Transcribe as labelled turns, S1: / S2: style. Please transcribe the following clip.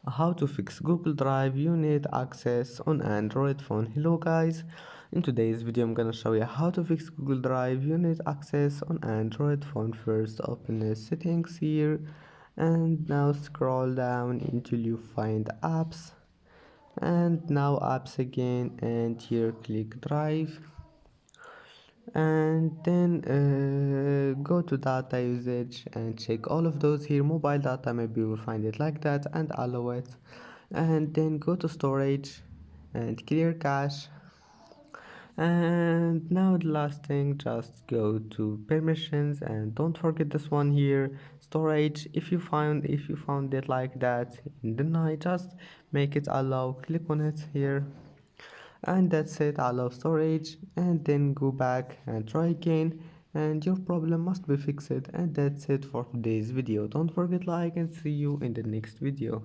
S1: How to fix Google Drive unit access on Android phone. Hello guys, in today's video I'm gonna show you how to fix Google Drive unit access on Android phone. First open the settings here and now scroll down until you find apps, and now apps again, and here click Drive, and then go to data usage and check all of those here. Mobile data, maybe you will find it like that, and allow it, and then go to storage and clear cache. And now the last thing, just go to permissions and don't forget this one here, storage. If you found it like that in the night, just make it allow, click on it here, and that's it, allow storage, and then go back and try again, and your problem must be fixed. And that's it for today's video. Don't forget like, and see you in the next video.